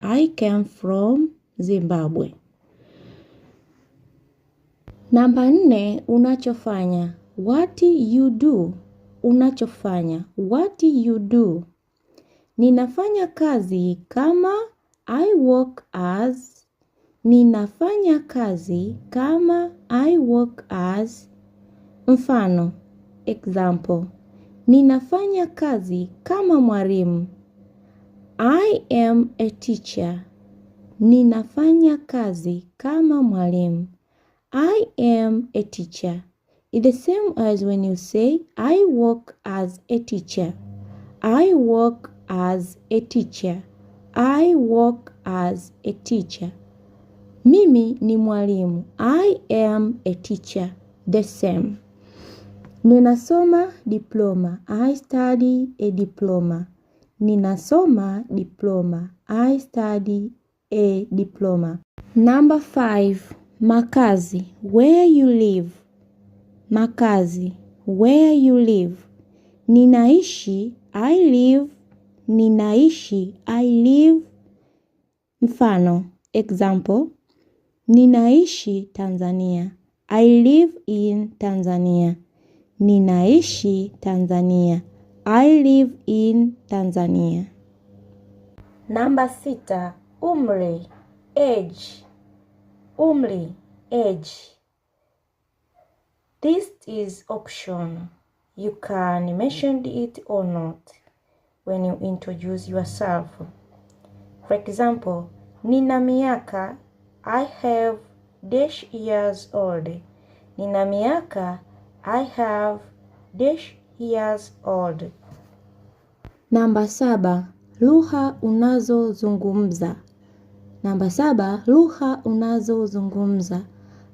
I came from Zimbabwe. Namba 4, unachofanya. What you do? Unachofanya. What you do? Ninafanya kazi kama. I work as. Ninafanya kazi kama. I work as. Mfano, example. Ninafanya kazi kama mwalimu. I am a teacher. Ninafanya kazi kama mwalimu. I am a teacher. It's the same as when you say, I work as a teacher. I work as a teacher. I work as a teacher. Mimi ni mwalimu. I am a teacher. The same. Ninasoma diploma. I study a diploma. Ninasoma diploma. I study a diploma. Number 5. Makazi. Where you live. Makazi. Where you live. Ninaishi. I live. Ninaishi. I live. Mfano. Example. Ninaishi Tanzania. I live in Tanzania. Ninaishi Tanzania. I live in Tanzania. Namba 6. Umri. Age. Umri. Age. This is optional. You can mention it or not when you introduce yourself. For example, nina miaka. I have dash years old. Nina miaka. I have dash years old. Namba 7. Lugha unazozungumza. Namba 7. Lugha unazozungumza.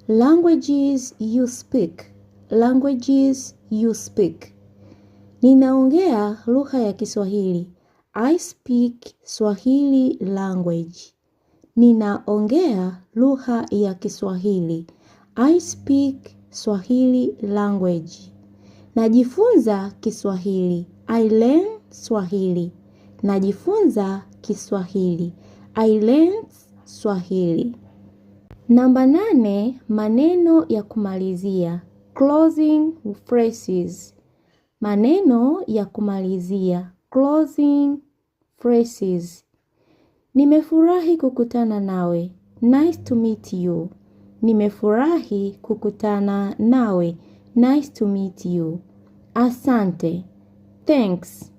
Languages you speak. Languages you speak. Ninaongea lugha ya Kiswahili. I speak Swahili language. Ninaongea lugha ya Kiswahili. I speak Swahili language. Najifunza Kiswahili. I learn Swahili. Najifunza Kiswahili. I learn Swahili. Namba 8. Maneno ya kumalizia. Closing phrases. Maneno ya kumalizia. Closing phrases. Nimefurahi kukutana nawe. Nice to meet you. Nimefurahi kukutana nawe. Nice to meet you. Asante. Thanks.